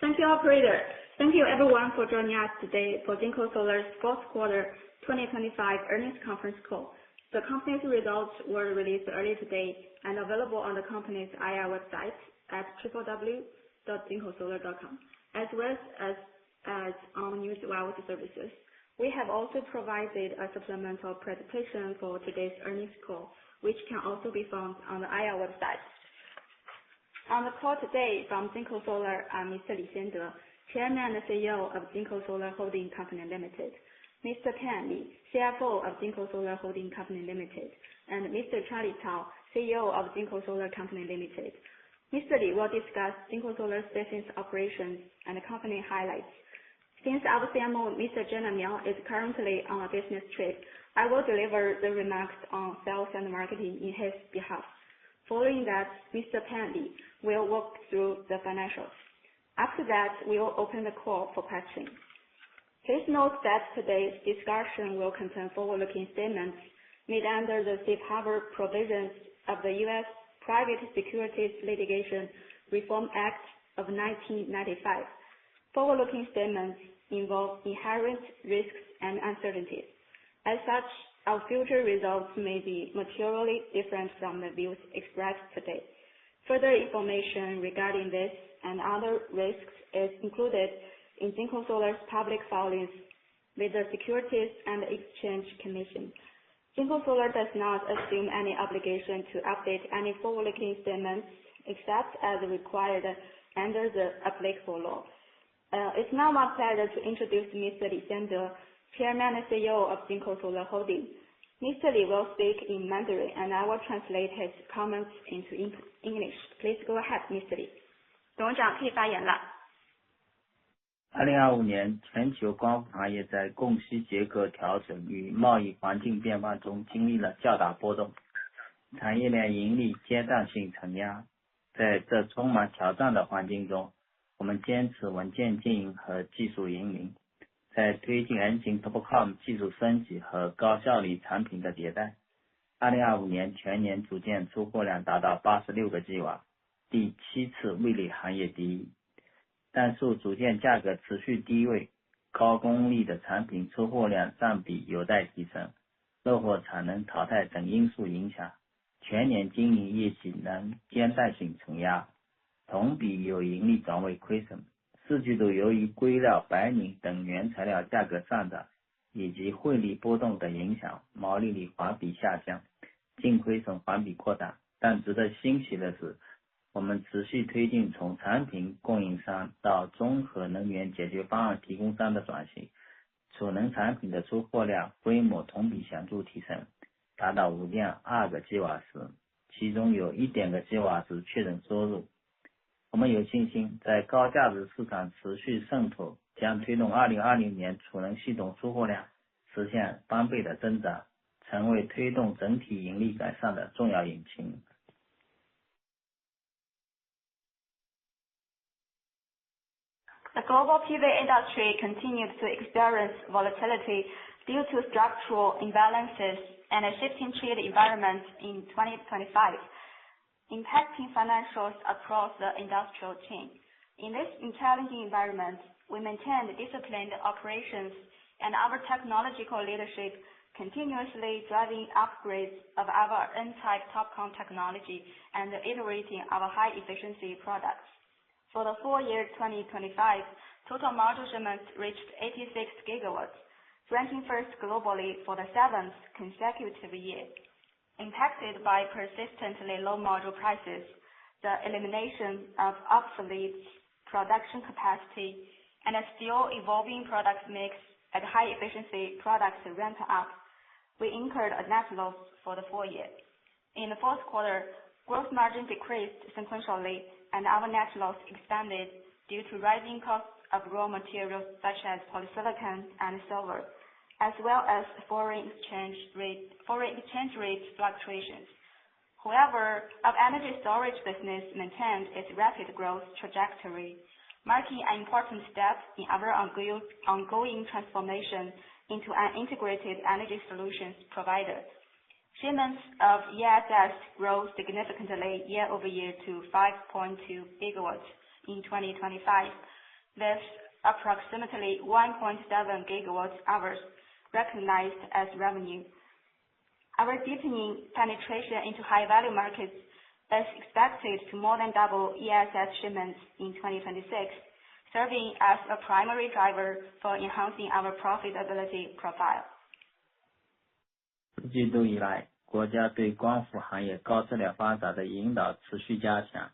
Thank you, operator. Thank you everyone for joining us today for JinkoSolar's fourth quarter 2025 earnings conference call. The company's results were released earlier today and available on the company's IR website at www.jinkosolar.com, as well as on Newswire services. We have also provided a supplemental presentation for today's earnings call, which can also be found on the IR website. On the call today from JinkoSolar are Mr. Li Xiande, Chairman and CEO of JinkoSolar Holding Company Limited, Mr. Pan Li, CFO of JinkoSolar Holding Company Limited, and Mr. Charlie Cao, CEO of JinkoSolar Company Limited. Mr. Li will discuss JinkoSolar's business operations and company highlights. Since our CMO, Mr. Zheng Miao, is currently on a business trip, I will deliver the remarks on sales and marketing in his behalf. Following that, Mr. Pan Li will walk through the financials. After that, we will open the call for questions. Please note that today's discussion will contain forward-looking statements made under the Safe Harbor provisions of the U.S. Private Securities Litigation Reform Act of 1995. Forward-looking statements involve inherent risks and uncertainties. As such, our future results may be materially different from the views expressed today. Further information regarding this and other risks is included in JinkoSolar's public filings with the Securities and Exchange Commission. JinkoSolar does not assume any obligation to update any forward-looking statements except as required under the applicable law. It's now my pleasure to introduce Mr. Li Xiande, Chairman and CEO of JinkoSolar Holding. Mr. Li will speak in Mandarin, and I will translate his comments into English. Please go ahead, Mr. Li. 董事长可以发言了。2025年，全球光伏行业在供需结构调整与贸易环境变化中经历了较大波动，产业链盈利阶段性承压。在这充满挑战的环境中，我们坚持稳健经营和技术引领，在推进 N型 TOPCon 技术升级和高效率产品的迭代。2025年全年组件出货量达到86个 GW， 第7次位列行业第一。但受组件价格持续低位、高功率的产品出货量占比有待提升、落后产能淘汰等因素影响，全年经营业绩仍间断性承压，同比有盈利转为亏损。4季度由于硅料、白磷等原材料价格上涨以及汇率波动的影响，毛利率环比下降，净亏损环比扩大。但值得欣喜的是，我们持续推进从产品供应商到综合能源解决方案提供商的转型，储能产品的出货量规模同比显著提升，达到 5.2 个 GW 时，其中有 1.0个 GW 时确认收入。我们有信心在高价值市场持续渗透，将推动2020年储能系统出货量实现翻倍的增长，成为推动整体盈利改善的重要引擎。The global PV industry continued to experience volatility due to structural imbalances and a shifting trade environment in 2025, impacting financials across the industrial chain. In this challenging environment, we maintained disciplined operations and our technological leadership, continuously driving upgrades of our N-type TOPCon technology and iterating our high-efficiency products. For the full year 2025, total module shipments reached 86 gigawatts, ranking first globally for the 7th consecutive year. Impacted by persistently low module prices, the elimination of obsolete production capacity, and a still evolving product mix at high-efficiency products ramp up, we incurred a net loss for the full year. In the fourth quarter, gross margin decreased sequentially, and our net loss expanded due to rising costs of raw materials such as polysilicon and silver, as well as foreign exchange rate fluctuations. However, our energy storage business maintained its rapid growth trajectory, marking an important step in our ongoing transformation into an integrated energy solutions provider. Shipments of ESS grew significantly year-over-year to 5.2 gigawatts in 2025, with approximately 1.7 gigawatt-hours recognized as revenue. Our deepening penetration into high-value markets is expected to more than double ESS shipments in 2026, serving as a primary driver for enhancing our profitability profile. 四季度以来，国家对光伏行业高质量发展的引导持续加强，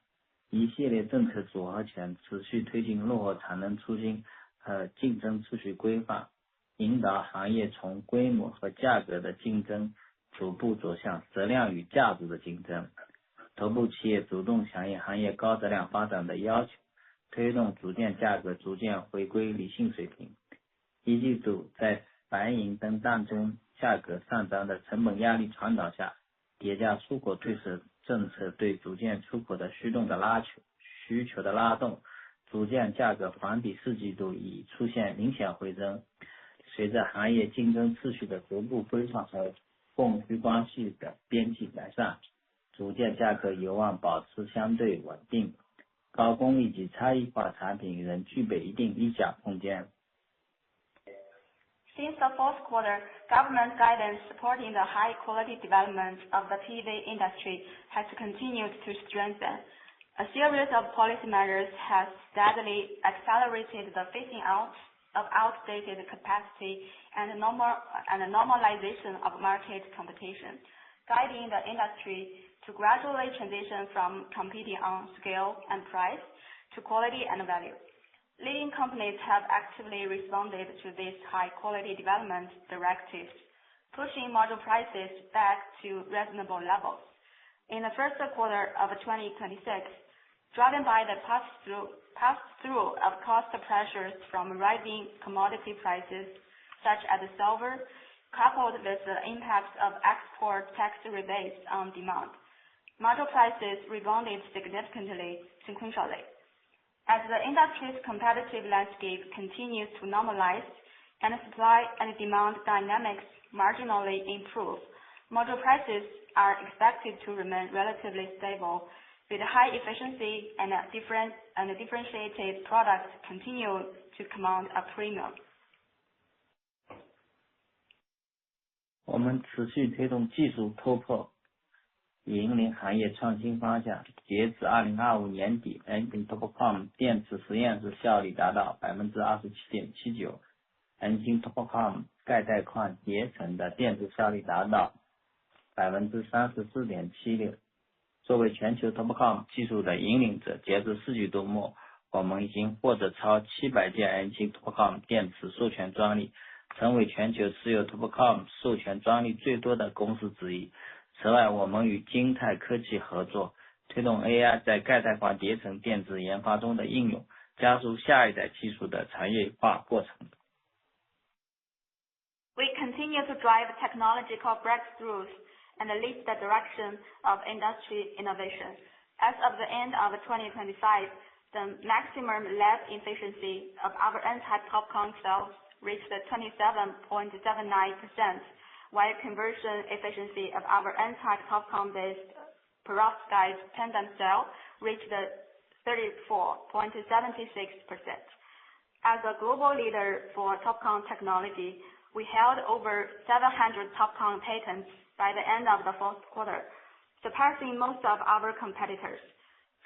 一系列政策组合拳持续推进落后产能促进和竞争秩序规范，引导行业从规模和价格的竞争逐步走向质量与价值的竞争。头部企业主动响应行业高质量发展的要求，推动价格逐渐回归理性水平。一季度在白银等当中价格上涨的成本压力传导下，叠加出口退市政策对组件出口的需求的拉动，组件价格环比四季度已出现明显回升。随着行业竞争秩序的逐步规范和供需关系的边际改善，组件价格有望保持相对稳定，高功率及差异化产品仍具备一定溢价空间。Since the fourth quarter, government guidance supporting the high-quality development of the PV industry has continued to strengthen. A series of policy measures has steadily accelerated the phasing out of outdated capacity and normalization of market competition, guiding the industry to gradually transition from competing on scale and price to quality and value. Leading companies have actively responded to these high-quality development directives, pushing module prices back to reasonable levels. In the first quarter of 2026, driven by the pass-through of cost pressures from rising commodity prices, such as silver, coupled with the impact of export tax rebates on demand, module prices rebounded significantly sequentially. As the industry's competitive landscape continues to normalize and supply and demand dynamics marginally improve, module prices are expected to remain relatively stable, with high efficiency and differentiated products continue to command a premium. 我们持续推动技术突破，引领行业创新方向。截至2025年底 ，N-type TOPCon 电池实验室效率达到 27.79%， N-type TOPCon 钙带矿叠层的电池效率达到 34.76%。作为全球 TOPCon 技术的引领者，截至四季度末，我们已经获得超700件 N-type TOPCon 电池授权专利，成为全球持有 TOPCon 授权专利最多的公司之一。此外，我们与金泰科技合作，推动 AI 在钙带矿叠层电池研发中的应用，加速下一代技术的产业化过程。We continue to drive technological breakthroughs and lead the direction of industry innovation. As of the end of 2025, the maximum lab efficiency of our N-type TOPCon cells reached 27.79%, while conversion efficiency of our N-type TOPCon-based perovskite tandem cell reached 34.76%. As a global leader for TOPCon technology, we held over 700 TOPCon patents by the end of the fourth quarter, surpassing most of our competitors.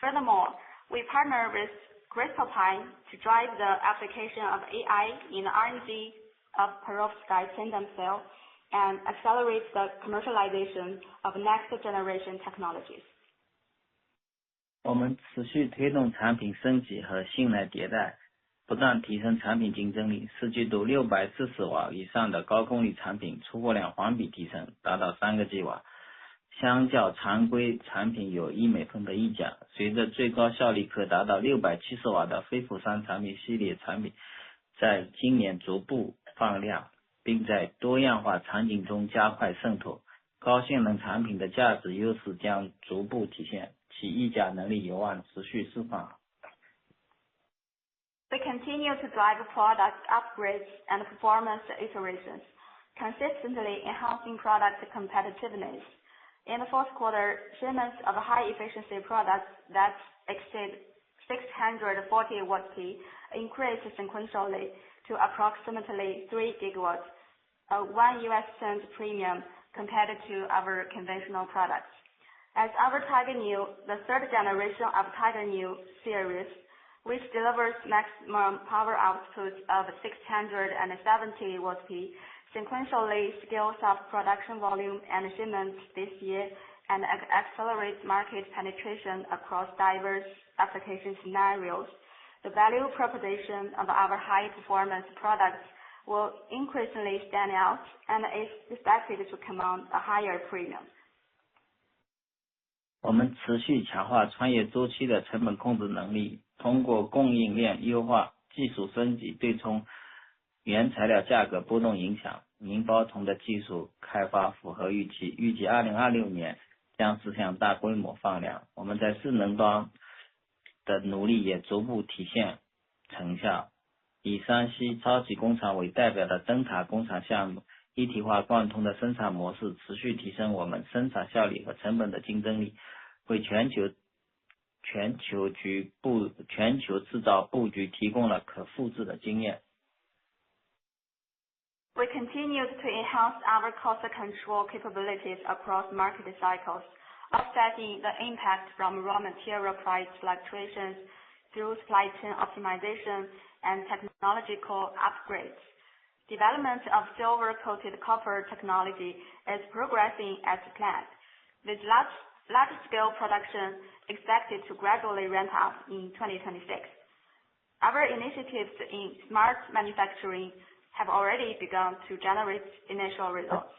Furthermore, we partner with Crystal Pine to drive the application of AI in the R&D of perovskite tandem cell and accelerate the commercialization of next generation technologies. 我们持续推动产品升级和性能迭代，不断提升产品竞争力。四季度640瓦以上的高功率产品出货量环比提升，达到3个 G 瓦，相较常规产品有1美分的溢价。随着最高效率可达到670瓦的非富商产品系列产品在今年逐步放量，并在多样化场景中加快渗透，高性能产品的价值优势将逐步体现，其溢价能力有望持续释放。We continue to drive product upgrades and performance iterations, consistently enhancing product competitiveness. In the fourth quarter, shipments of high efficiency products that exceed 640 watt-peak increased sequentially to approximately 3 gigawatts, a $0.01 premium compared to our conventional products. As our Tiger New, the third generation of Tiger New series, which delivers maximum power output of 670 watt-peak, sequentially scales up production volume and shipments this year and accelerates market penetration across diverse application scenarios. The value proposition of our high-performance products will increasingly stand out and is expected to command a higher premium. 我们持续强化穿越周期的成本控制能力，通过供应链优化、技术升级对冲原材料价格波动影响，明包铜的技术开发符合预期，预计2026年将实现大规模放量。我们在智能端的努力也逐步体现成效。以山西超级工厂为代表的灯塔工厂项目，一体化贯通的生产模式持续提升我们生产效率和成本的竞争力，为全球制造布局提供了可复制的经验。We continued to enhance our cost control capabilities across market cycles, offsetting the impact from raw material price fluctuations through supply chain optimization and technological upgrades. Development of silver-coated copper technology is progressing as planned, with large-scale production expected to gradually ramp up in 2026. Our initiatives in smart manufacturing have already begun to generate initial results.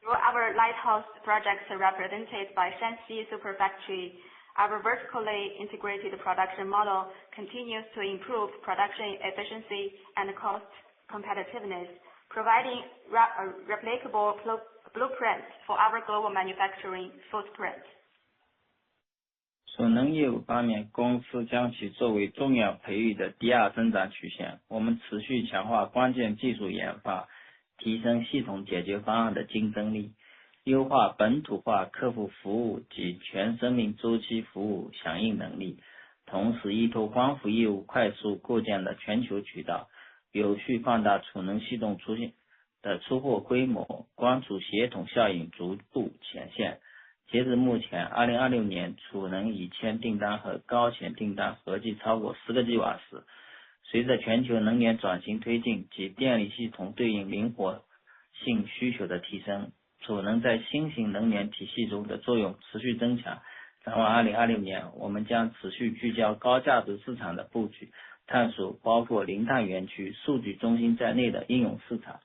Through our lighthouse projects represented by Shanxi Super Factory, our vertically integrated production model continues to improve production efficiency and cost competitiveness, providing a replicable blueprint for our global manufacturing footprint. 储能业务方面，公司将其作为重要培育的第二增长曲线。我们持续强化关键技术研发，提升系统解决方案的竞争力，优化本土化客户服务及全生命周期服务响应能力，同时依托光伏业务快速构建的全球渠道，有序放大储能系统出现的出货规模，光储协同效应逐步显现。截至目前，2026年储能已签订单和高潜订单合计超过10个吉瓦时。随着全球能源转型推进及电力系统对应灵活性需求的提升，储能在新型能源体系中的作用持续增强。展望2026年，我们将持续聚焦高价值市场的布局，探索包括零碳园区、数据中心在内的应用市场。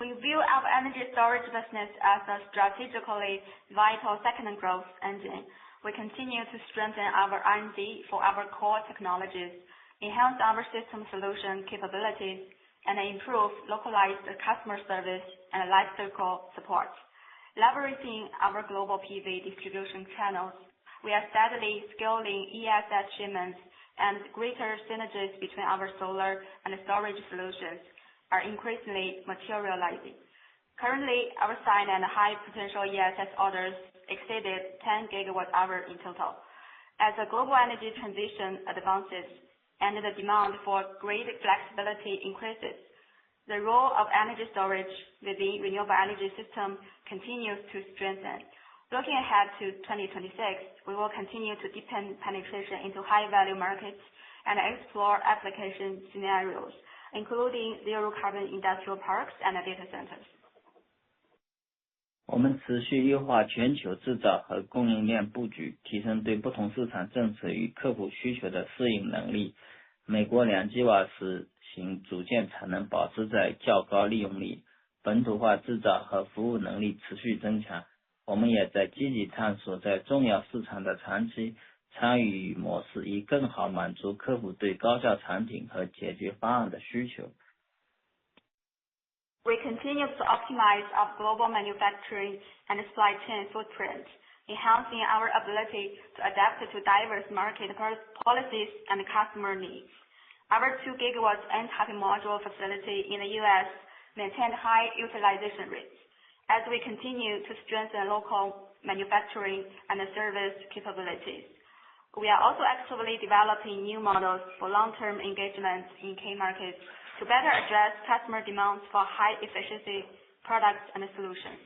We view our energy storage business as a strategically vital second growth engine. We continue to strengthen our R&D for our core technologies, enhance our system solution capabilities, and improve localized customer service and lifecycle support. Leveraging our global PV distribution channels, we are steadily scaling ESS shipments, and greater synergies between our solar and storage solutions are increasingly materializing. Currently, our signed and high potential ESS orders exceeded 10 gigawatt-hour in total. As the global energy transition advances and the demand for grid flexibility increases, the role of energy storage within renewable energy system continues to strengthen. Looking ahead to 2026, we will continue to deepen penetration into high-value markets and explore application scenarios, including zero-carbon industrial parks and data centers. 我们持续优化全球制造和供应链布局，提升对不同市场政策与客户需求的适应能力。美国2吉瓦时型组件产能保持在较高利用率，本土化制造和服务能力持续增强。我们也在积极探索在重要市场的长期参与模式，以更好满足客户对高效产品和解决方案的需求。We continue to optimize our global manufacturing and supply chain footprint, enhancing our ability to adapt to diverse market policies and customer needs. Our 2 gigawatt N-type module facility in the U.S. maintained high utilization rates. As we continue to strengthen local manufacturing and service capabilities, We are also actively developing new models for long-term engagement in key markets to better address customer demands for high-efficiency products and solutions.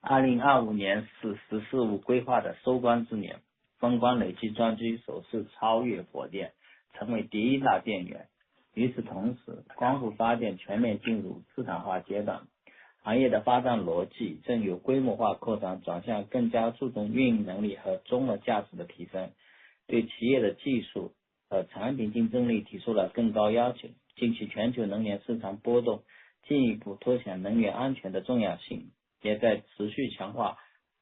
2025年是“十四五”规划的收官之年，风光累计专机首次超越火电，成为第一大电源。与此同时，光伏发电全面进入市场化阶段，行业的发展逻辑正由规模化扩张转向更加注重运营能力和综合价值的提升，对企业的技术和产品竞争力提出了更高要求。近期全球能源市场波动进一步凸显能源安全的重要性，也在持续强化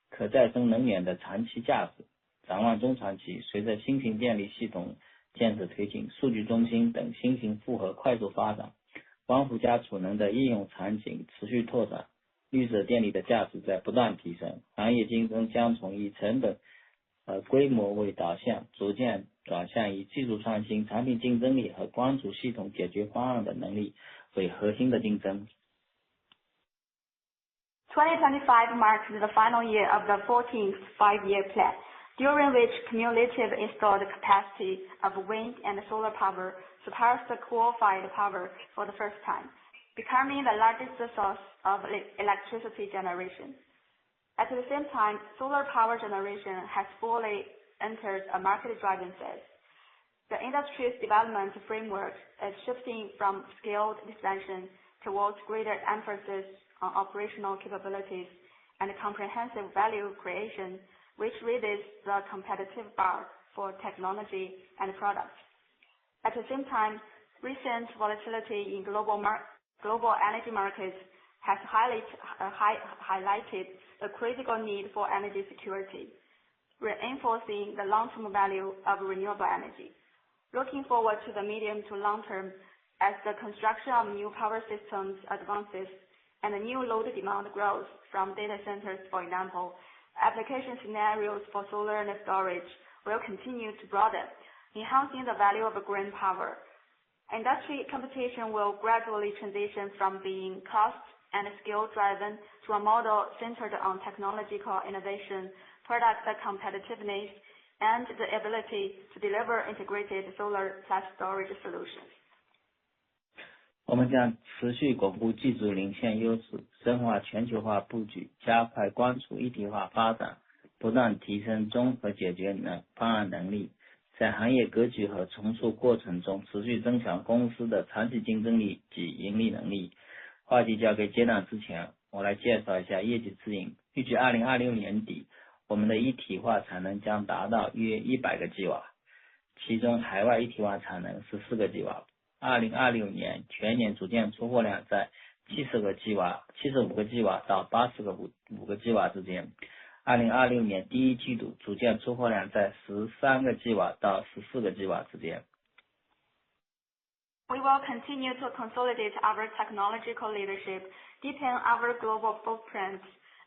可再生能源的长期价值。展望中长期，随着新型电力系统建设推进，数据中心等新型复合快速发展，光伏加储能的应用场景持续拓展，绿色电力的价值在不断提升，行业竞争将从以成本规模为导向，逐渐转向以技术创新、产品竞争力和光储系统解决方案的能力为核心的竞争。2025 marks the final year of the 14th five-year plan, during which cumulative installed capacity of wind and solar power surpassed the coal-fired power for the first time, becoming the largest source of electricity generation. At the same time, solar power generation has fully entered a market-driven phase. The industry's development framework is shifting from scaled expansion towards greater emphasis on operational capabilities and comprehensive value creation, which raises the competitive bar for technology and products. At the same time, recent volatility in global energy markets has highlighted the critical need for energy security, reinforcing the long-term value of renewable energy. Looking forward to the medium to long term, as the construction of new power systems advances and the new load demand grows from data centers, for example, application scenarios for solar and storage will continue to broaden, enhancing the value of green power. Industry competition will gradually transition from being cost and skill driven to a model centered on technological innovation, product competitiveness, and the ability to deliver integrated solar plus storage solutions. 我们将持续巩固技术领先优势，深化全球化布局，加快光储一体化发展，不断提升综合解决方案能力，在行业格局和重塑过程中持续增强公司的长期竞争力及盈利能力。话题交给接档之前，我来介绍一下业绩指引。预计2026年底，我们的一体化产能将达到约100个吉瓦，其中海外一体化产能14个吉瓦。2026年全年组件出货量在75个吉瓦到85个吉瓦之间。2026年第一季度组件出货量在13个吉瓦到14个吉瓦之间。We will continue to consolidate our technological leadership, deepen our global footprint,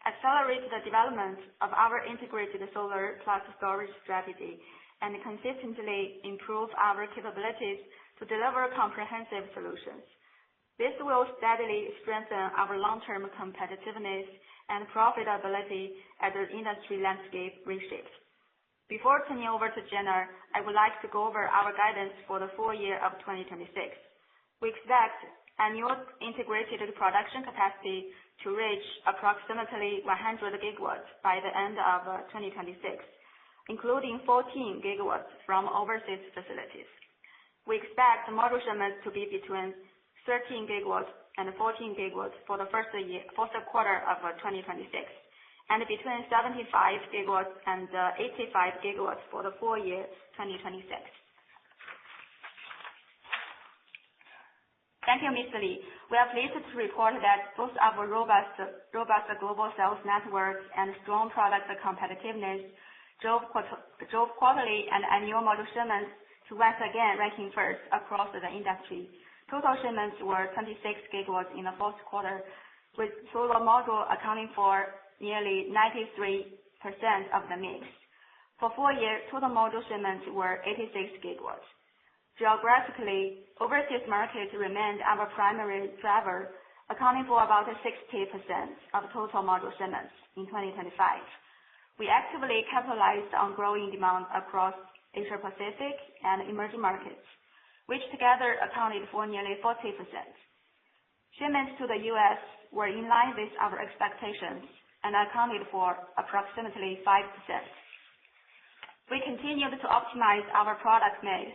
accelerate the development of our integrated solar plus storage strategy, and consistently improve our capabilities to deliver comprehensive solutions. This will steadily strengthen our long-term competitiveness and profitability as the industry landscape reshapes. Before turning over to Jenner, I would like to go over our guidance for the full year of 2026. We expect annual integrated production capacity to reach approximately 100 gigawatts by the end of 2026, including 14 gigawatts from overseas facilities. We expect module shipments to be between 13 gigawatts and 14 gigawatts for the first quarter of 2026, and between 75 gigawatts and 85 gigawatts for the full year 2026. Thank you, Mr. Li. We are pleased to report that both our robust global sales networks and strong product competitiveness drove quarterly and annual module shipments to once again ranking first across the industry. Total shipments were 26 gigawatts in the fourth quarter, with solar module accounting for nearly 93% of the mix. For full year, total module shipments were 86 gigawatts. Geographically, overseas markets remained our primary driver, accounting for about 60% of total module shipments in 2025. We actively capitalized on growing demand across Asia Pacific and emerging markets, which together accounted for nearly 40%. Shipments to the U.S. were in line with our expectations and accounted for approximately 5%. We continued to optimize our product mix,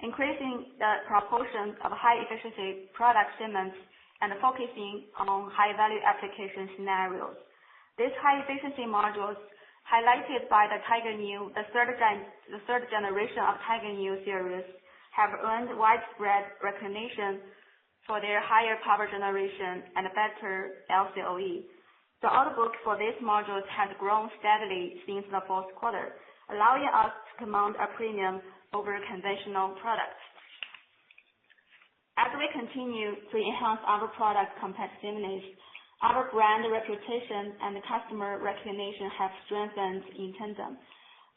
increasing the proportion of high-efficiency product shipments and focusing on high-value application scenarios. These high-efficiency modules, highlighted by the Tiger New, the third generation of Tiger New series, have earned widespread recognition for their higher power generation and better LCOE. The order book for these modules has grown steadily since the fourth quarter, allowing us to command a premium over conventional products. As we continue to enhance our product competitiveness, our brand reputation and customer recognition have strengthened in tandem.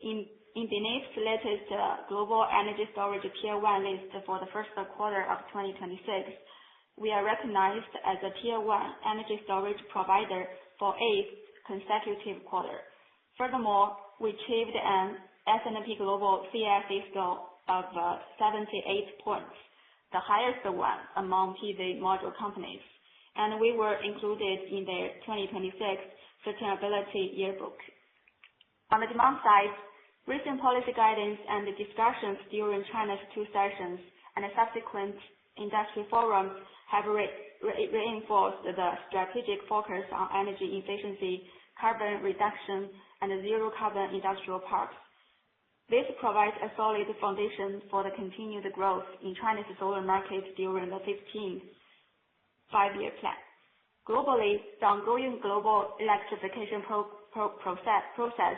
In BNEF's latest Global Energy Storage Tier 1 list for the first quarter of 2026, we are recognized as a Tier 1 energy storage provider for 8th consecutive quarter. Furthermore, we achieved an S&P Global CSA score of 78 points, the highest one among PV module companies, and we were included in their 2026 Sustainability Yearbook. On the demand side, recent policy guidance and the discussions during China's 2 sessions and subsequent industry forums have reinforced the strategic focus on energy efficiency, carbon reduction, and zero-carbon industrial parks. This provides a solid foundation for the continued growth in China's solar market during the 15th five-year plan. Globally, the ongoing global electrification process,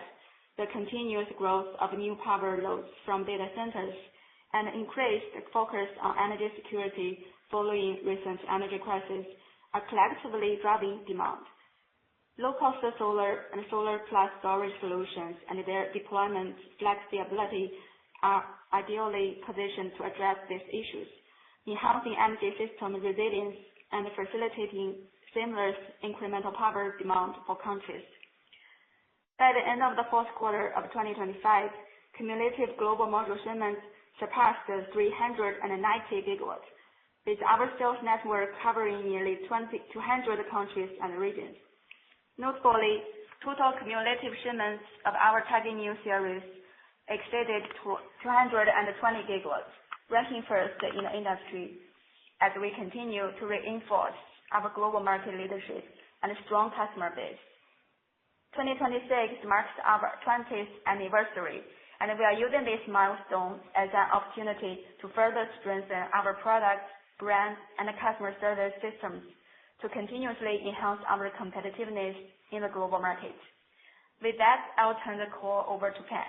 the continuous growth of new power loads from data centers, and increased focus on energy security following recent energy crisis are collectively driving demand. Low-cost solar and solar plus storage solutions and their deployment flexibility are ideally positioned to address these issues, enhancing energy system resilience and facilitating seamless incremental power demand for countries. By the end of the fourth quarter of 2025, cumulative global module shipments surpassed 390 gigawatts, with our sales network covering nearly 200 countries and regions. Notably, total cumulative shipments of our Tiger New series exceeded 220 gigawatts, ranking first in the industry as we continue to reinforce our global market leadership and strong customer base. 2026 marks our 20th anniversary, and we are using this milestone as an opportunity to further strengthen our product, brand, and customer service systems to continuously enhance our competitiveness in the global market. With that, I will turn the call over to Pan.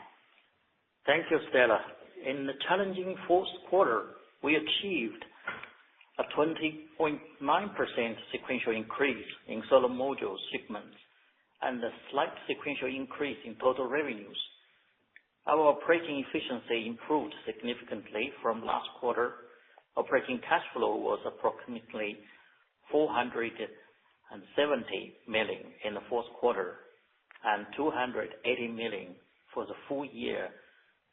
Thank you, Stella. In the challenging fourth quarter, we achieved a 20.9% sequential increase in solar module shipments and a slight sequential increase in total revenues. Our operating efficiency improved significantly from last quarter. Operating cash flow was approximately 470 million in the fourth quarter and 280 million for the full year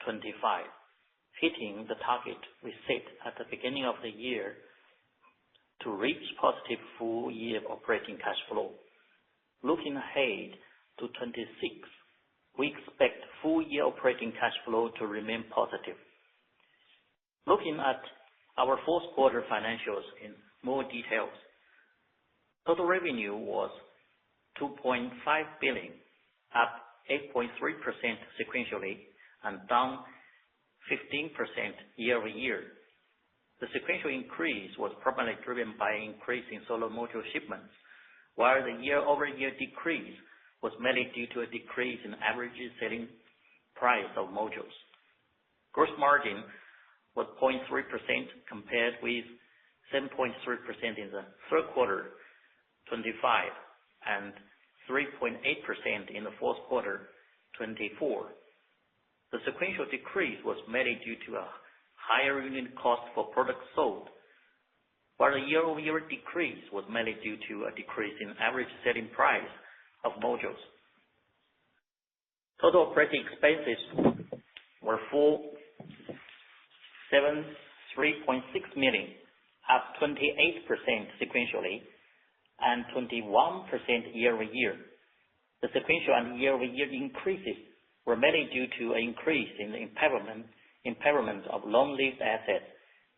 25, hitting the target we set at the beginning of the year to reach positive full-year operating cash flow. Looking ahead to 26, we expect full-year operating cash flow to remain positive. Looking at our fourth quarter financials in more details, total revenue was 2.5 billion, up 8.3% sequentially and down 15% year-over-year. The sequential increase was primarily driven by an increase in solar module shipments, while the year-over-year decrease was mainly due to a decrease in average selling price of modules. Gross margin was 0.3% compared with 7.3% in the third quarter 25 and 3.8% in the fourth quarter 24. The sequential decrease was mainly due to a higher unit cost for products sold, while the year-over-year decrease was mainly due to a decrease in average selling price of modules. Total operating expenses were $473.6 million, up 28% sequentially and 21% year-over-year. The sequential and year-over-year increases were mainly due to an increase in the impairment of long-lived assets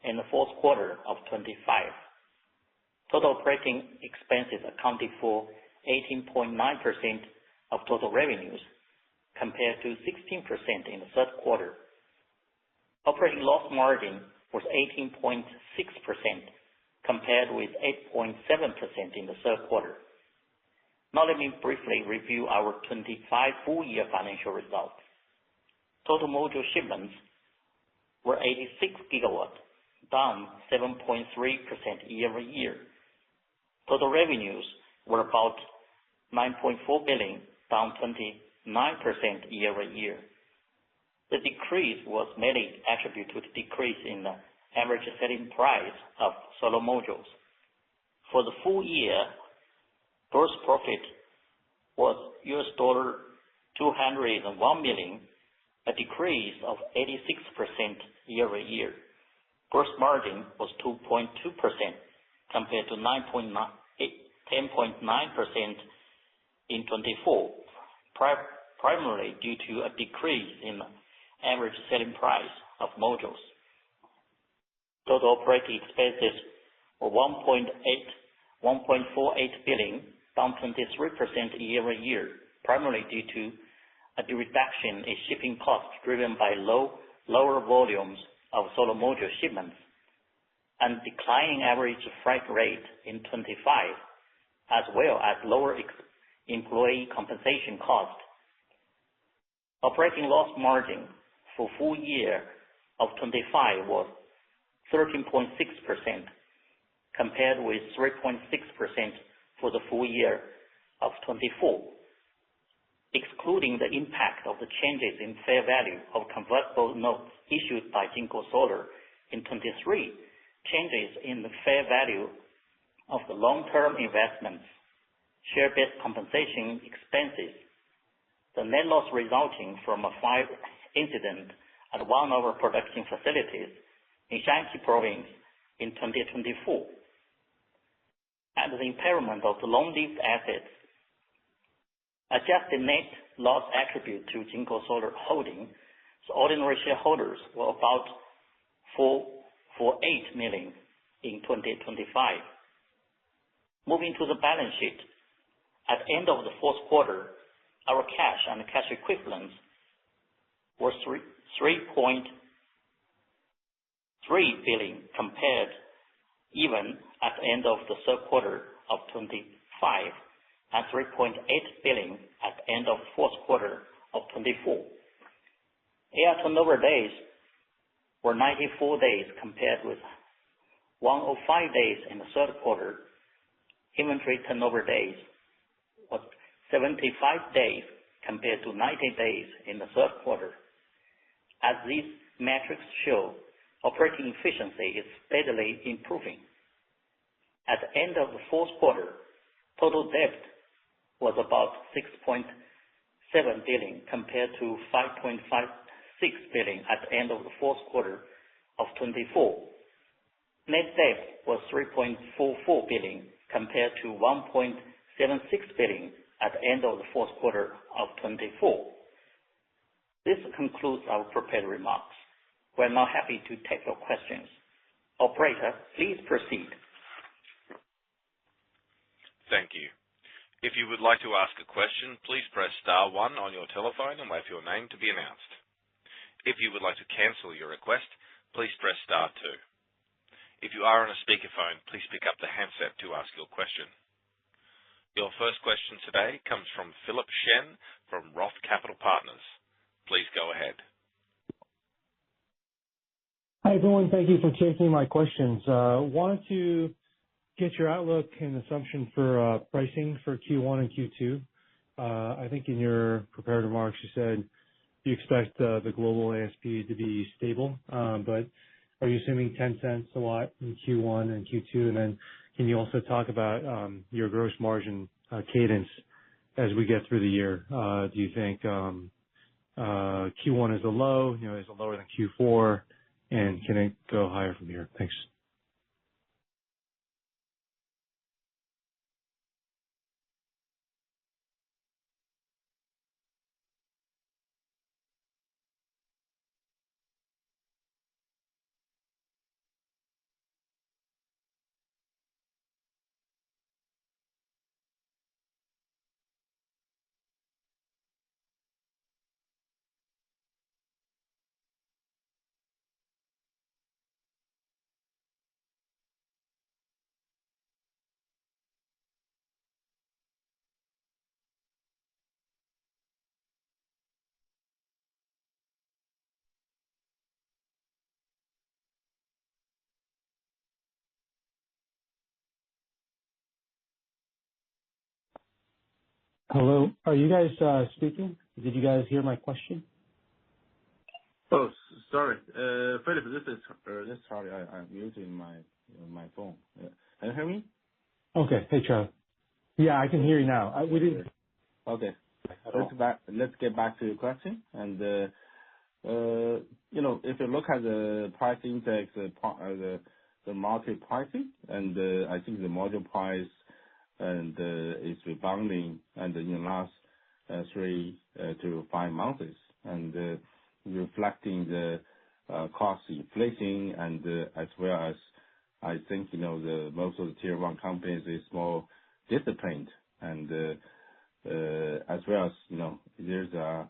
in the fourth quarter of 25. Total operating expenses accounted for 18.9% of total revenues, compared to 16% in the third quarter. Operating loss margin was 18.6%, compared with 8.7% in the third quarter. Now let me briefly review our 25 full-year financial results. Total module shipments were 86 gigawatts, down 7.3% year-over-year. Total revenues were about $9.4 billion, down 29% year-over-year. The decrease was mainly attributed to the decrease in the average selling price of solar modules. For the full year, gross profit was $201 million, a decrease of 86% year-over-year. Gross margin was 2.2% compared to 10.9% in 24, primarily due to a decrease in average selling price of modules. Total operating expenses were $1.48 billion, down 23% year-over-year, primarily due to a reduction in shipping costs driven by lower volumes of solar module shipments and declining average freight rate in 25, as well as lower employee compensation cost. Operating loss margin for full year of 25 was 13.6%, compared with 3.6% for the full year of 24. Excluding the impact of the changes in fair value of convertible notes issued by JinkoSolar in 23, changes in the fair value of the long-term investments, share-based compensation expenses, the net loss resulting from a fire incident at one of our production facilities in Shanxi province in 2024, and the impairment of the long-lived assets. Adjusted net loss attribute to JinkoSolar Holdings' ordinary shareholders were about $448 million in 2025. Moving to the balance sheet, at the end of the fourth quarter, our cash and cash equivalents were $3.3 billion, compared even at the end of the third quarter of 25 and $3.8 billion at the end of the fourth quarter of 24. AR turnover days were 94 days compared with 105 days in the third quarter. Inventory turnover days was 75 days compared to 90 days in the third quarter. As these metrics show, operating efficiency is steadily improving. At the end of the fourth quarter, total debt was about $6.7 billion compared to $5.56 billion at the end of the fourth quarter of 24. Net debt was $3.44 billion compared to $1.76 billion at the end of the fourth quarter of 24. This concludes our prepared remarks. We're now happy to take your questions. Operator, please proceed. Thank you. If you would like to ask a question, please press star 1 on your telephone and wait for your name to be announced. If you would like to cancel your request, please press star 2. If you are on a speakerphone, please pick up the handset to ask your question. Your first question today comes from Philip Shen from Roth Capital Partners. Please go ahead. Hi, everyone. Thank you for taking my questions. Wanted to get your outlook and assumption for pricing for Q1 and Q2. I think in your prepared remarks, you said you expect the global ASP to be stable, but Are you assuming 10 cents a watt in Q1 and Q2? And then can you also talk about your gross margin cadence as we get through the year? Do you think Q1 is a low, is it lower than Q4, and can it go higher from here? Thanks. Hello, are you guys speaking? Did you guys hear my question? Oh, sorry. Philip, this is Charlie. I'm using my phone. Can you hear me? Okay. Hey, Charlie. Yeah, I can hear you now. We didn't. Okay. Let's get back to your question. And if you look at the price index, the market pricing, and I think the module price and is rebounding and in the last 3 to 5 months, and reflecting the cost inflation, and as well as I think the most of the tier 1 companies is more disciplined, and as well as there's a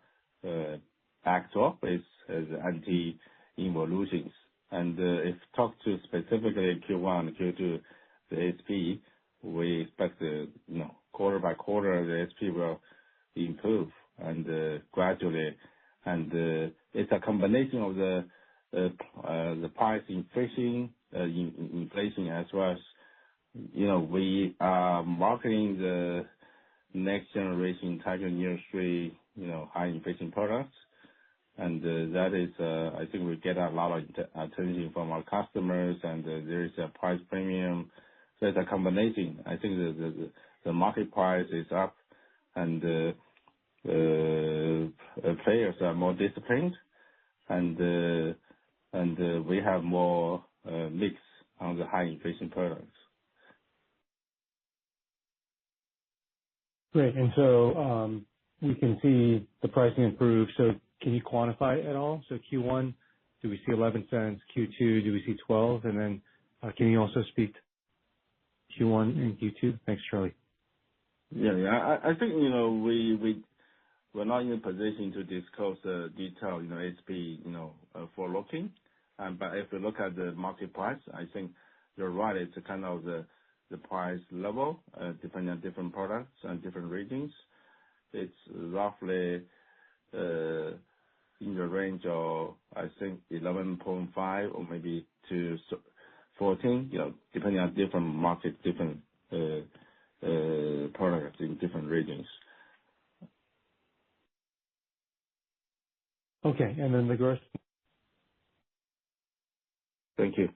backdrop is anti-involutions. And if talk to specifically Q1 and Q2, the ASP, we expect quarter by quarter the ASP will improve and gradually, and it's a combination of the price inflation as well as we are marketing the next generation Tiger 3 high inflation products, and that is I think we get a lot of attention from our customers, and there is a price premium. So it's a combination. I think the market price is up, and players are more disciplined, and we have more mix on the high inflation products. Great. And so we can see the pricing improve. So can you quantify it at all? So Q1, do we see 11 cents? Q2, do we see 12? And then can you also speak to Q1 and Q2? Thanks, Charlie. Yeah. I think we're not in a position to disclose the detail ASP for looking. But if you look at the market price, I think you're right. It's kind of the price level depending on different products and different regions. It's roughly in the range of I think 11.5 or maybe to 14, depending on different markets, different products in different regions. Okay, and then the gross. Thank you.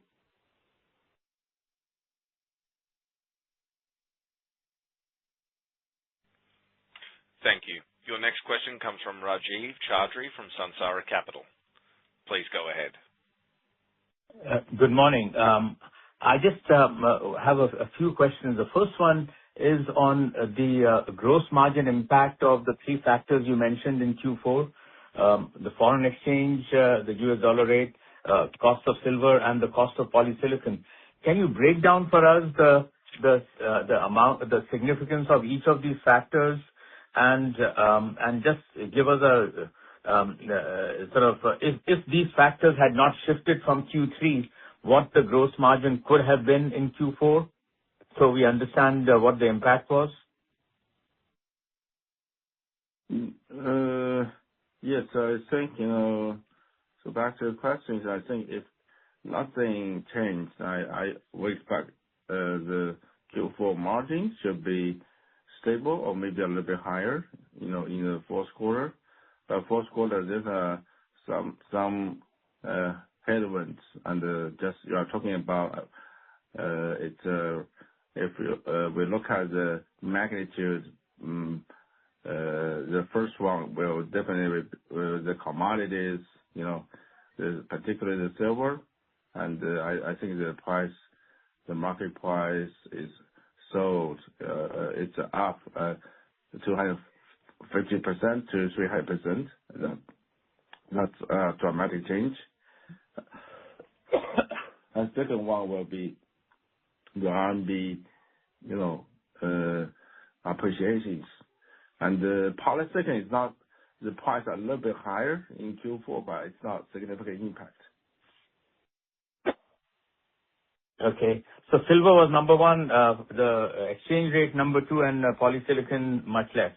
Thank you. Your next question comes from Rajiv Chaudhry from Sansara Capital. Please go ahead. Good morning. I just have a few questions. The first one is on the gross margin impact of the 3 factors you mentioned in Q4, the foreign exchange, the US dollar rate, cost of silver, and the cost of polysilicon. Can you break down for us the amount, the significance of each of these factors, and just give us a sort of if these factors had not shifted from Q3, what the gross margin could have been in Q4, so we understand what the impact was? Yes, I think, so back to the questions, I think if nothing changed, we expect the Q4 margin should be stable or maybe a little bit higher, in the fourth quarter. But fourth quarter, there's some headwinds and talking about, if we look at the magnitude, the first one will definitely the commodities, particularly the silver, and I think the market price is sold, it's up 250% to 300%. That's a dramatic change. And second one will be the RMB, appreciations. And the polysilicon is not, the price a little bit higher in Q4, but it's not significant impact. Okay. So silver was number one, the exchange rate number two, and polysilicon much less.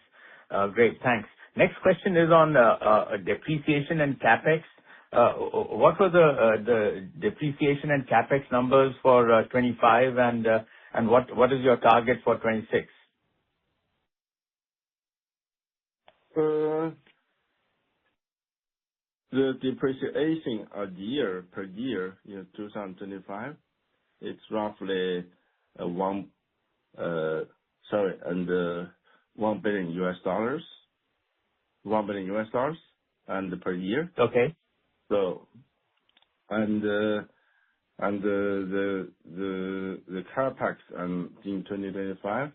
Great, thanks. Next question is on depreciation and capex. What were the depreciation and capex numbers for 25, and what is your target for 26? The depreciation per year in 2025, it's roughly $1 billion and per year. Okay. So, and the capex in 2025,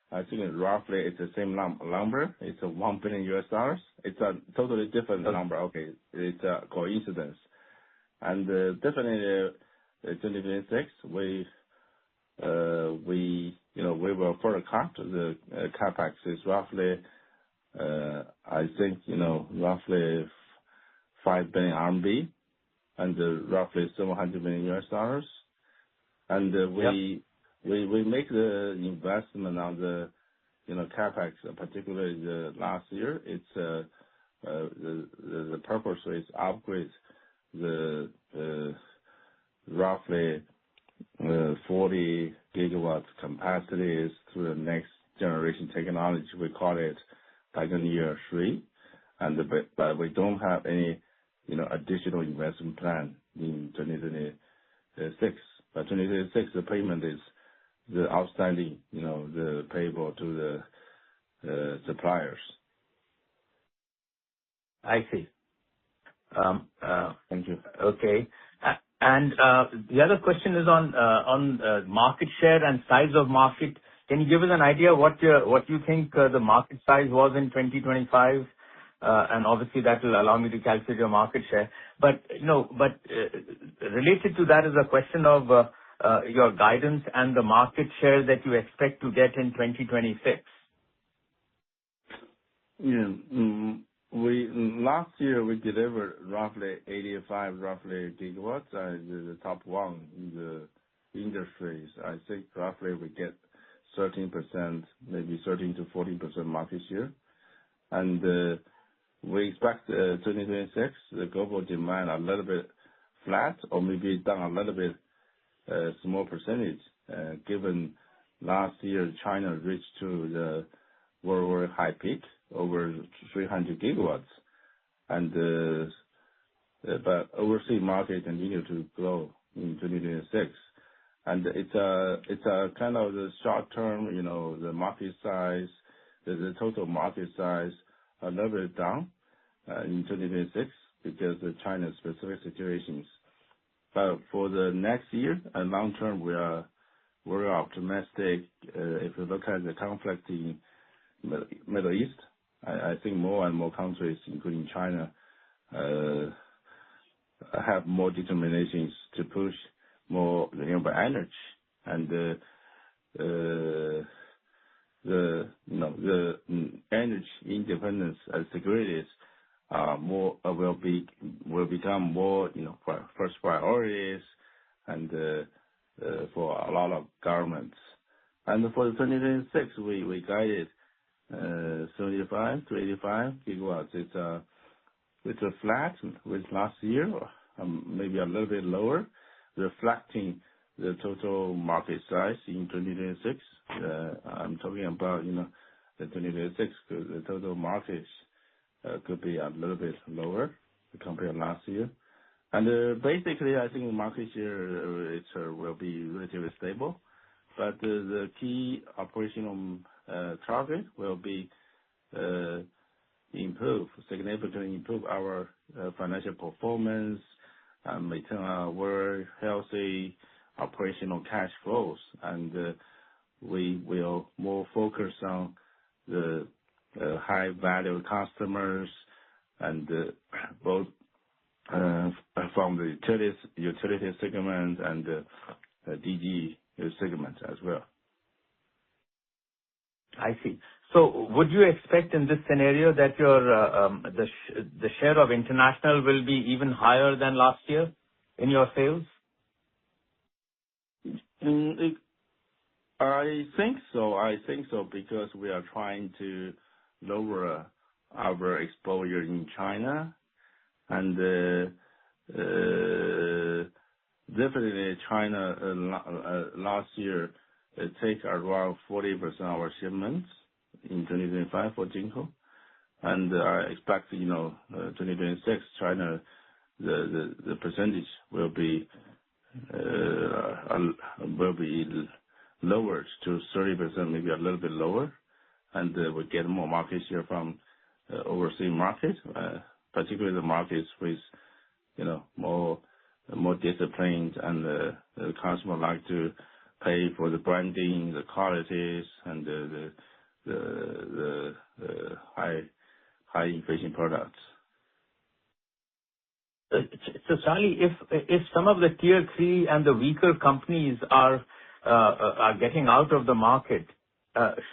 I think roughly it's the same number. It's $1 billion. It's a totally different number. Okay, it's a coincidence. And definitely 2026, we will further cut the capex is roughly, I think roughly 5 billion RMB and roughly $700 million. And we make the investment on the capex, particularly the last year. It's the purpose is upgrade the roughly 40 gigawatts capacities to the next generation technology. We call it Year 3, but we don't have any additional investment plan in 2026. But 2026 the payment is the outstanding, the payable to the suppliers. I see. Thank you. Okay. And the other question is on market share and size of market. Can you give us an idea what you think the market size was in 2025? And obviously that will allow me to calculate your market share. But related to that is a question of your guidance and the market share that you expect to get in 2026. Yeah. Last year we delivered roughly 85 gigawatts, the top one in the industries. I think roughly we get 13%, maybe 13 to 14% market share. And we expect 2026 the global demand a little bit flat or maybe down a little bit, small percentage. Given last year China reached to the world high peak over 300 gigawatts, and but overseas market continue to grow in 2026, and it's a kind of the short term, the market size, the total market size a little bit down in 2026 because of China's specific situations. But for the next year and long term, we are very optimistic. If you look at the conflict in Middle East, I think more and more countries, including China, have more determinations to push more renewable energy, and the energy independence and securities will become more first priorities, and for a lot of governments. And for 2026, we guided 75 to 85 gigawatts. It's a flat with last year, maybe a little bit lower, reflecting the total market size in 2026. I'm talking about the 2026, the total market could be a little bit lower compared to last year. And basically, I think market share will be relatively stable, but the key operational target will be significantly improve our financial performance and maintain our healthy operational cash flows. And we will more focus on the high value customers and both from the utility segment and DG segment as well. I see. So would you expect in this scenario that your the share of international will be even higher than last year in your sales? I think so because we are trying to lower our exposure in China, and definitely China last year take around 40% of our shipments in 2025 for Jinko, and I expect 2026 China the percentage will be lowered to 30%, maybe a little bit lower, and we get more market share from overseas markets, particularly the markets with more disciplined, and the customer like to pay for the branding, the qualities, and the high inflation products. So Charlie, if some of the tier 3 and the weaker companies are getting out of the market,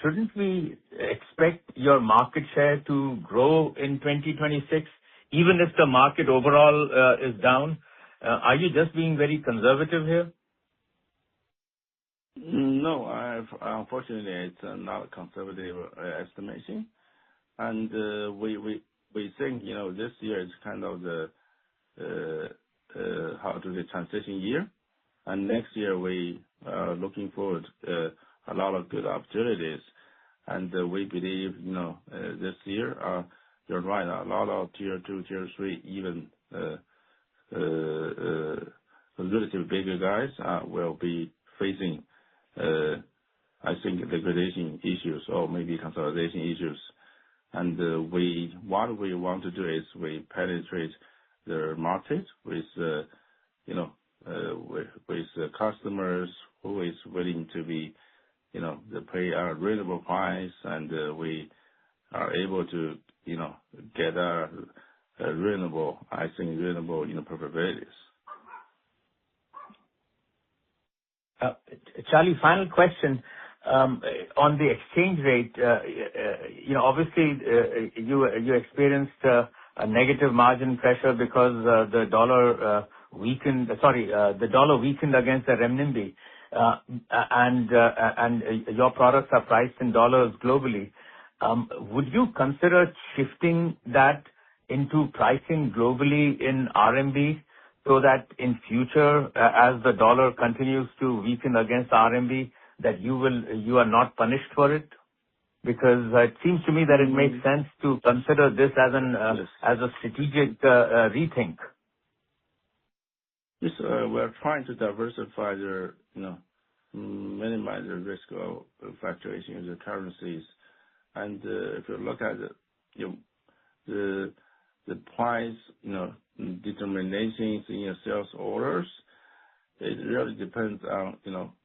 shouldn't we expect your market share to grow in 2026, even if the market overall is down? Are you just being very conservative here? No, unfortunately, it's not a conservative estimation, and we think this year is kind of the transition year, and next year we are looking forward a lot of good opportunities, and we believe this year you're right, a lot of tier 2, tier 3, even relatively bigger guys will be facing I think liquidation issues or maybe consolidation issues, and what we want to do is we penetrate the market with customers who is willing to be to pay a reasonable price, and we are able to get a reasonable probabilities. Charlie, final question. On the exchange rate, obviously you experienced a negative margin pressure because the dollar weakened. The dollar weakened against the renminbi, and your products are priced in dollars globally. Would you consider shifting that into pricing globally in RMB, so that in future, as the dollar continues to weaken against RMB, that you are not punished for it? Because it seems to me that it makes sense to consider this as a strategic rethink. Yes, we're trying to diversify minimize the risk of fluctuation in the currencies, and if you look at the price determinations in your sales orders, it really depends on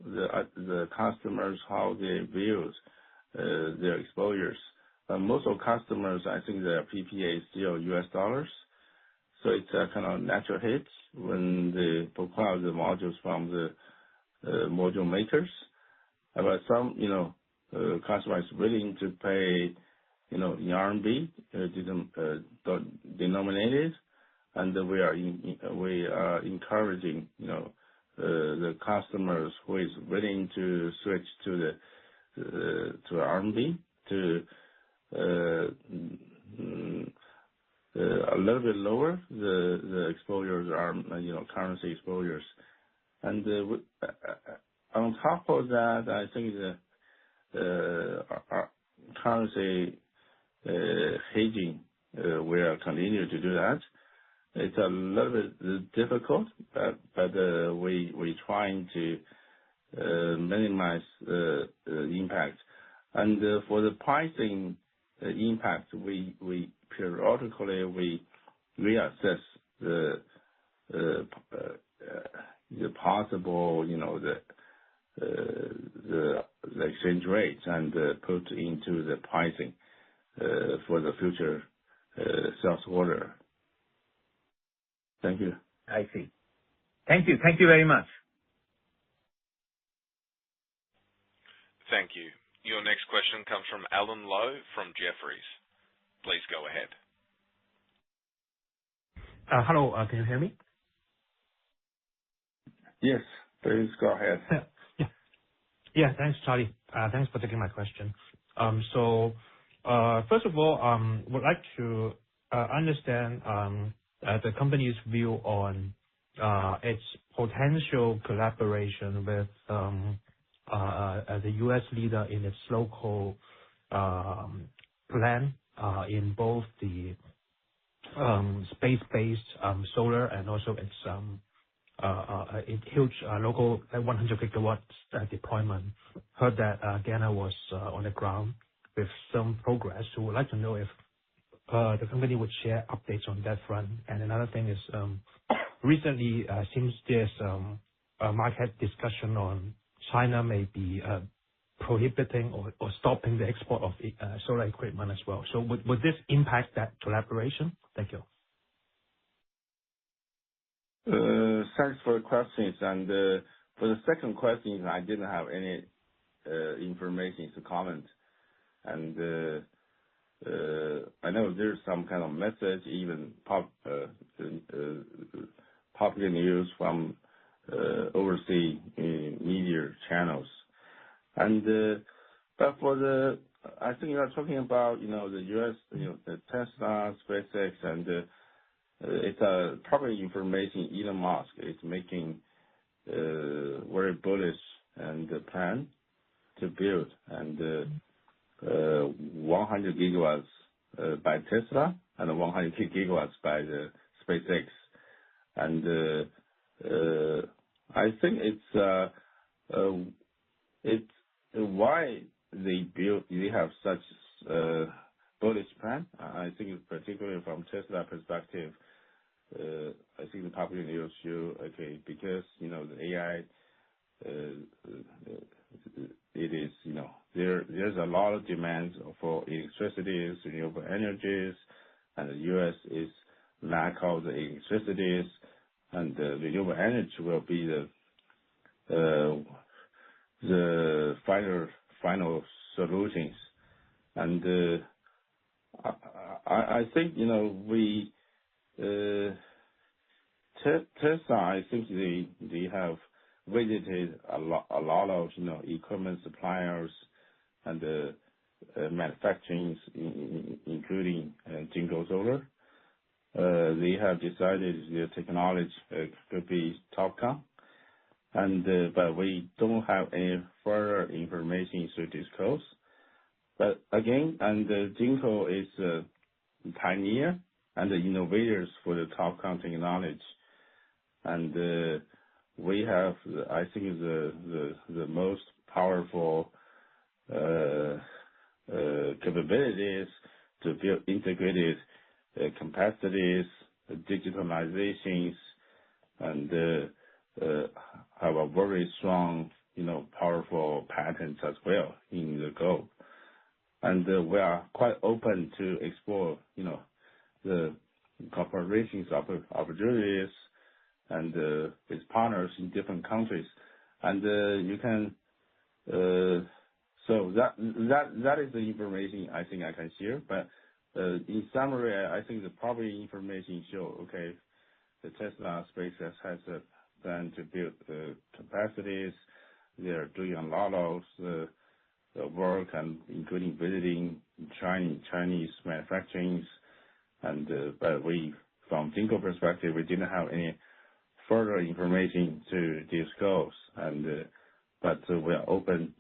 the customers, how they view their exposures. Most of customers, I think their PPA is still US dollars, so it's a kind of natural hit when they procure the modules from the module makers. But some customers willing to pay in RMB denominated, and we are encouraging the customers who is willing to switch to RMB to a little bit lower the exposures are currency exposures, and on top of that, I think our currency hedging will continue to do that, it's a little bit difficult, but we trying to minimize impact. And for the pricing impact, we periodically we reassess the possible, the exchange rates and put into the pricing for the future sales order. Thank you. I see. Thank you. Thank you very much. Thank you. Your next question comes from Alan Lowe from Jefferies. Please go ahead. Hello, can you hear me? Yes, please go ahead. Yeah, thanks, Charlie. Thanks for taking my question. First of all, would like to understand the company's view on its potential collaboration with the U.S. leader in its local plan in both the space-based solar and also its huge local 100 gigawatts deployment. Heard that Ghana was on the ground with some progress. So would like to know if the company would share updates on that front. And another thing is, recently seems there's a market discussion on China may be prohibiting or stopping the export of solar equipment as well. So would this impact that collaboration? Thank you. Thanks for the questions. And for the second question, I didn't have any information to comment. And I know there's some kind of message, even popular news from overseas media channels. And but for I think you are talking about the U.S. The Tesla, SpaceX, and it's probably information Elon Musk is making very bullish and plan to build and 100 gigawatts by Tesla and 100 gigawatts by the SpaceX. And I think it's why they have such bullish plan. I think particularly from Tesla perspective, I think the popular news show, because the AI, it is there's a lot of demands for electricity, renewable energies, and the U.S. is lack of the electricity, and the renewable energy will be the final solutions. And I think we Tesla, I think they have visited a lot of equipment suppliers and manufacturing, including JinkoSolar. They have decided their technology could be TOPCon, and but we don't have any further information to disclose. But again, and Jinko is a pioneer and the innovators for the TOPCon technology, and we have, I think, the most powerful capabilities to build integrated capacities, digitalizations, and have a very strong, powerful patents as well in the globe. And we are quite open to explore, the cooperation opportunities and with partners in different countries. And you can, so that is the information I think I can share. But in summary, I think the probably information show, the Tesla SpaceX has a plan to build capacities. They are doing a lot of work, and including visiting Chinese manufacturing. And but we, from Jinko perspective, we didn't have any further information to disclose. And but we are open,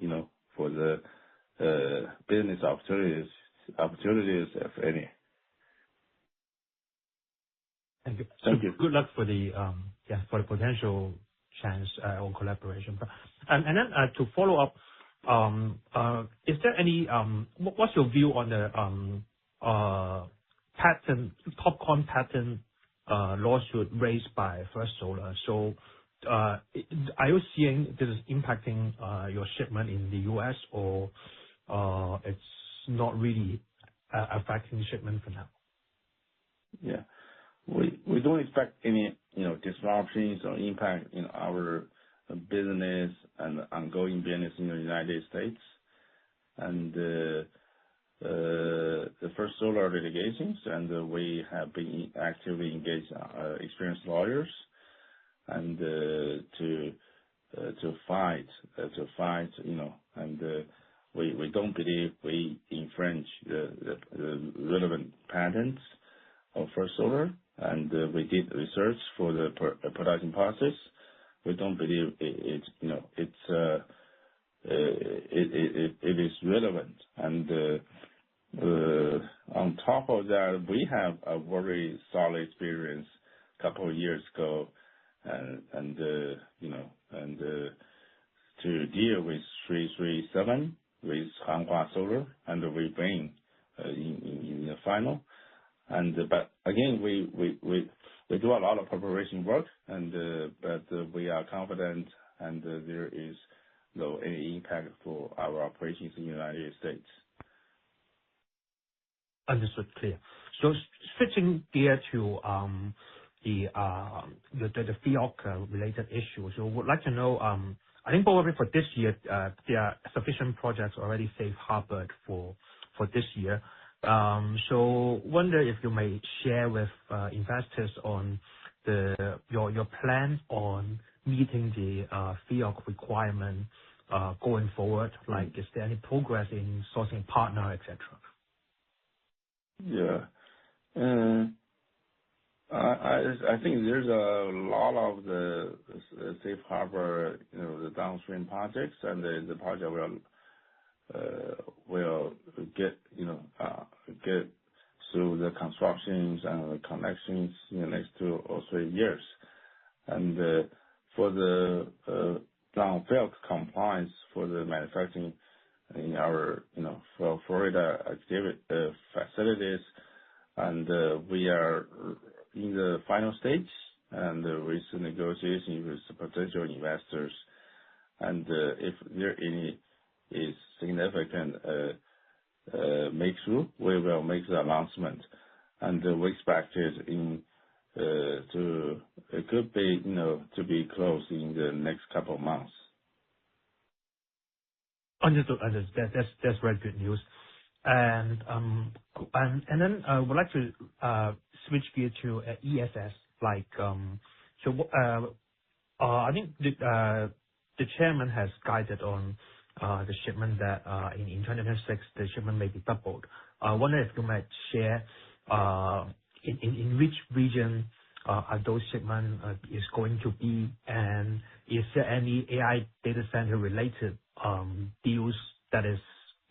for the business opportunities, if any. Thank you. Thank you. Good luck for the potential chance or collaboration. To follow up, is there any what's your view on the TOPCon patent lawsuit raised by First Solar? Are you seeing this is impacting your shipment in the U.S. or it's not really affecting shipment for now? Yeah. We don't expect any, disruptions or impact in our business and ongoing business in the United States. And the First Solar litigations, and we have been actively engaged experienced lawyers and to fight, and we don't believe we infringe the relevant patents of First Solar, and we did research for the production process. We don't believe it is relevant. And on top of that, we have a very solid experience a couple of years ago, and to deal with 337 with Hanwha Solar, and we bring in the final. But again, we do a lot of preparation work, but we are confident, and there is no any impact for our operations in the United States. Understood. Clear. So switching gear to the FEOC related issues. So would like to know, I think probably for this year, there are sufficient projects already safe harbored for this year. So wonder if you may share with investors on your plan on meeting the FEOC requirement going forward. Like, is there any progress in sourcing partner, etc.? Yeah. I think there's a lot of the safe harbor, the downstream projects, and the project will get through the constructions and the connections in the next 2 or 3 years. And for the FEOC compliance for the manufacturing in our for Florida facilities, and we are in the final stage and with negotiation with potential investors. And if there any is significant breakthrough, we will make the announcement, and we expect it it could be to be closed in the next couple of months. Understood. That's very good news. And then I would like to switch gear to ESS. Like, I think the chairman has guided on the shipment that in 2026 the shipment may be doubled. I wonder if you might share in which region are those shipments is going to be, and is there any AI data center related deals that is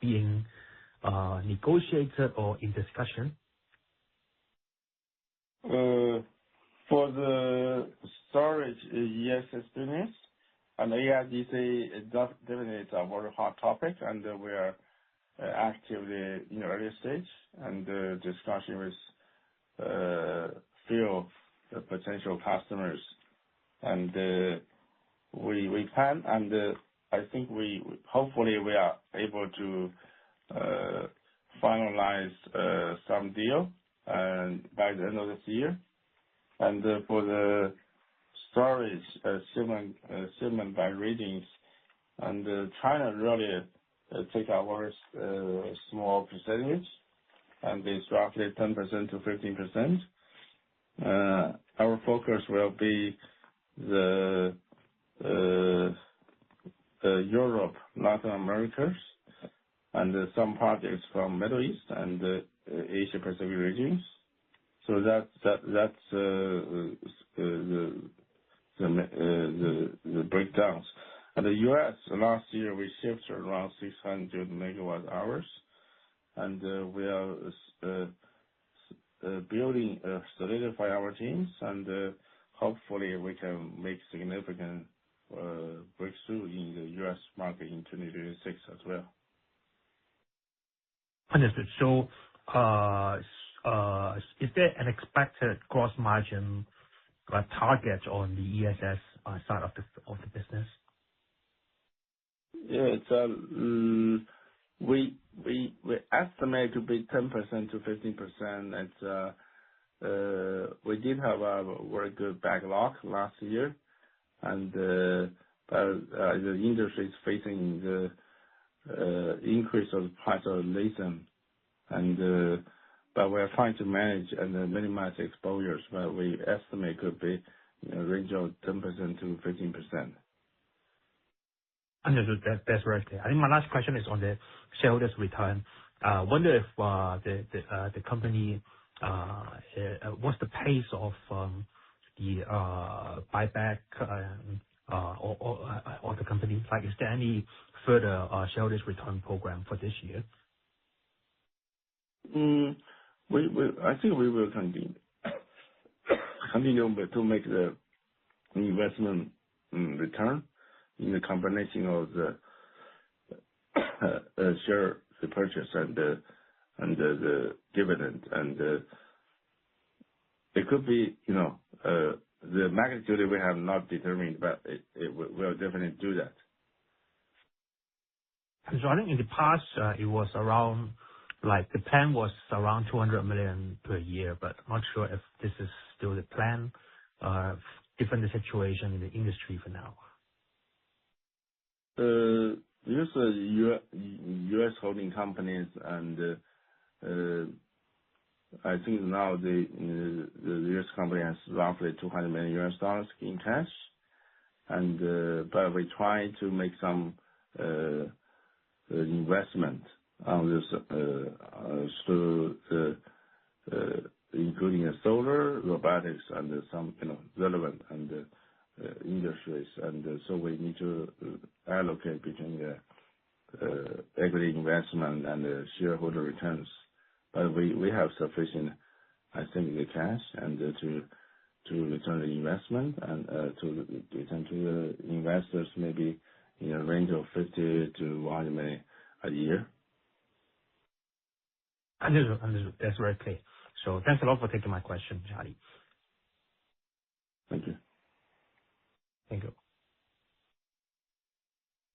being negotiated or in discussion? For the storage ESS business, and AIDC is definitely a very hot topic, and we are actively in the early stage and discussion with few potential customers. And we plan, and I think hopefully we are able to finalize some deal by the end of this year. And for the storage shipment by regions, and China really take a very small percentage, and it's roughly 10% to 15%. Our focus will be the Europe, Latin America, and some projects from Middle East and Asia Pacific regions. So that's the breakdowns. And the U.S. last year we shipped around 600 megawatt hours, and we are building, solidify our teams, and hopefully we can make significant breakthrough in the U.S. market in 2026 as well. Understood. So, is there an expected gross margin target on the ESS side of the business? Yeah, it's we estimate to be 10% to 15%. It's we did have a very good backlog last year, and but the industry is facing the increase of price of lithium, and but we are trying to manage and minimize exposures. But we estimate could be in a range of 10% to 15%. Understood. That's very clear. I think my last question is on the shareholders' return. Wonder if the company, what's the pace of the buyback or the company? Like, is there any further shareholders' return program for this year? I think we will continue to make the investment return in the combination of the share repurchase and the dividend. And it could be, the magnitude we have not determined, but we'll definitely do that. So I think in the past, it was around, like, the plan was around $200 million per year, but I'm not sure if this is still the plan, given the situation in the industry for now. Use U.S. holding companies, and I think now the U.S. company has roughly $200 million in cash, and but we try to make some investment on this through including solar, robotics, and some relevant and industries, and so we need to allocate between the equity investment and the shareholder returns. But we have sufficient, I think, the cash and to return the investment and to return to the investors maybe in a range of $50 to $100 million a year. Understood. That's very clear. So thanks a lot for taking my question, Charlie. Thank you. Thank you.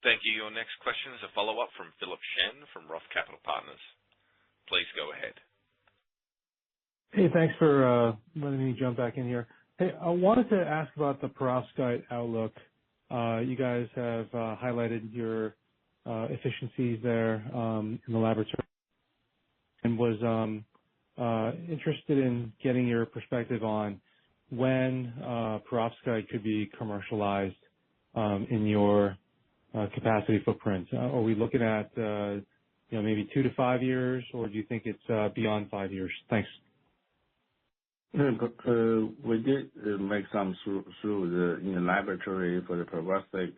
Thank you. Your next question is a follow-up from Philip Shen from Roth Capital Partners. Please go ahead. Hey, thanks for letting me jump back in here. Hey, I wanted to ask about the perovskite outlook. You guys have highlighted your efficiencies there in the laboratory, and was interested in getting your perspective on when perovskite could be commercialized in your capacity footprint. Are we looking at maybe 2 to 5 years, or do you think it's beyond 5 years? Thanks. We did make some through in the laboratory for the perovskite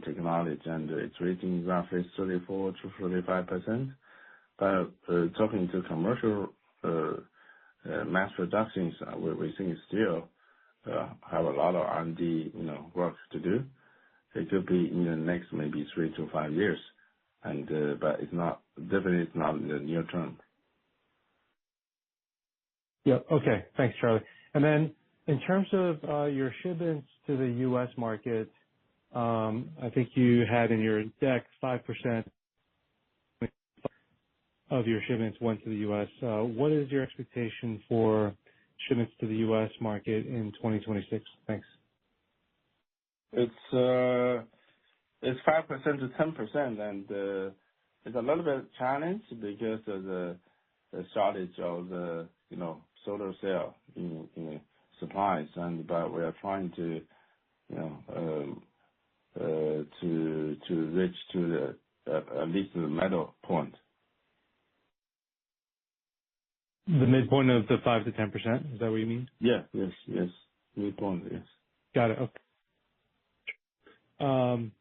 technology, and it's reaching roughly 34 to 35%. But talking to commercial mass productions, we think still have a lot of R&D work to do. It could be in the next maybe 3 to 5 years, and but it's not definitely not in the near term. Yeah. Okay. Thanks, Charlie. And then in terms of your shipments to the U.S. market, I think you had in your deck 5% of your shipments went to the U.S. What is your expectation for shipments to the U.S. market in 2026? Thanks. It's 5% to 10%, and it's a little bit challenge because of the shortage of the solar cell in supplies, and but we are trying to reach to the at least the middle point. The midpoint of the 5 to 10%? Is that what you mean? Yeah. Yes. Midpoint. Yes. Got it. Okay. Can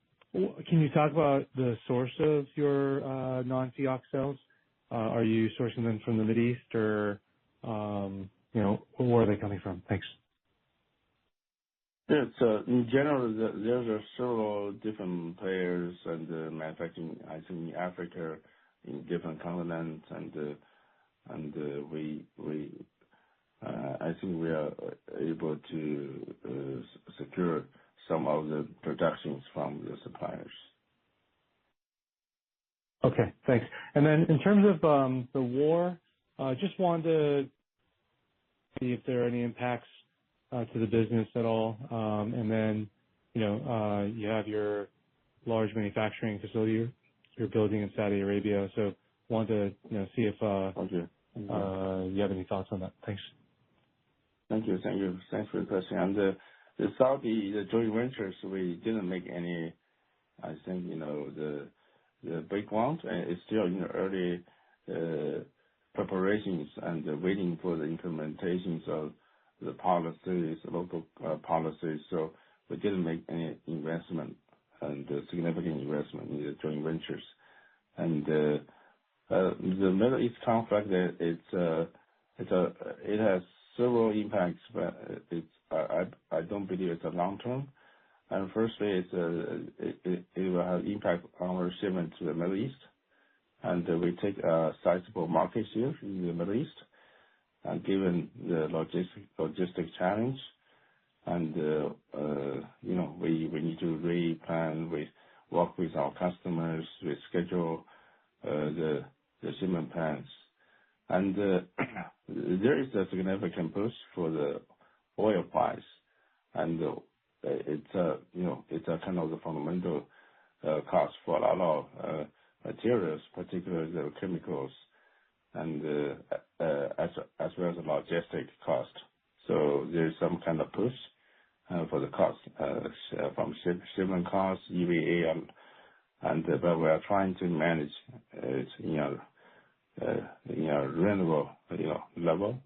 you talk about the source of your non-FEOC cells? Are you sourcing them from the Middle East or, where are they coming from? Thanks. Yes, in general, there are several different players and manufacturing, I think, in Africa, in different continents, and I think we are able to secure some of the productions from the suppliers. Okay, thanks. And then in terms of the war, just wanted to see if there are any impacts to the business at all. And then, you have your large manufacturing facility you're building in Saudi Arabia. So wanted to, see if Okay. you have any thoughts on that. Thanks. Thank you. Thanks for the question. And the Saudi joint ventures, we didn't make any, I think, the big ones, and it's still in the early preparations and waiting for the implementations of the policies, local policies. So we didn't make any investment and significant investment in the joint ventures. And the Middle East conflict, it has several impacts, but I don't believe it's a long term. And firstly, it will have impact on our shipment to the Middle East, and we take a sizable market share in the Middle East, and given the logistic challenge, and we need to re-plan, we work with our customers, we schedule the shipment plans, and there is a significant push for the oil price, and it's a kind of the fundamental cost for a lot of materials, particularly the chemicals, and as well as the logistic cost. So there's some kind of push for the cost from shipment costs, EVA, but we are trying to manage it in a reasonable level.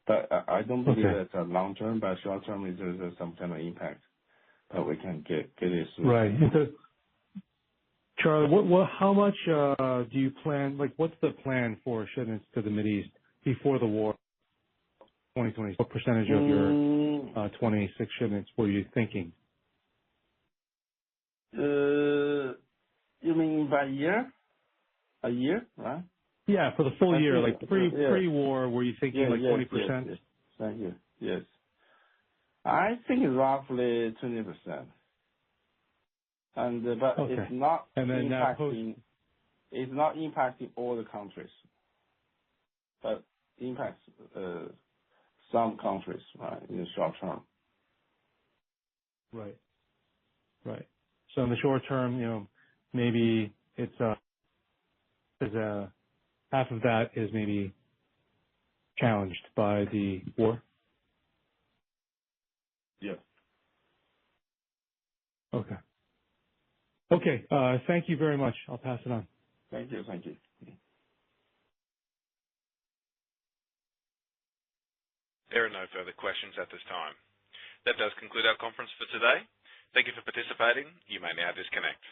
But I don't believe it's a long term, but short term there's some kind of impact. But we can get it through. Right. So, Charlie, how much do you plan? Like, what's the plan for shipments to the Middle East before the war? 2020. What percentage of your 26 shipments were you thinking? You mean by year? A year, right? Yeah, for the full year, like pre-war, were you thinking 20%? Yes. Thank you. Yes. I think it's roughly 20%. But okay. It's not and then impacting. It's not impacting all the countries, but impacts some countries, right, in the short term. Right. So in the short term, maybe it's half of that is maybe challenged by the war. Yeah. Okay. Thank you very much. I'll pass it on. Thank you. There are no further questions at this time. That does conclude our conference for today. Thank you for participating. You may now disconnect.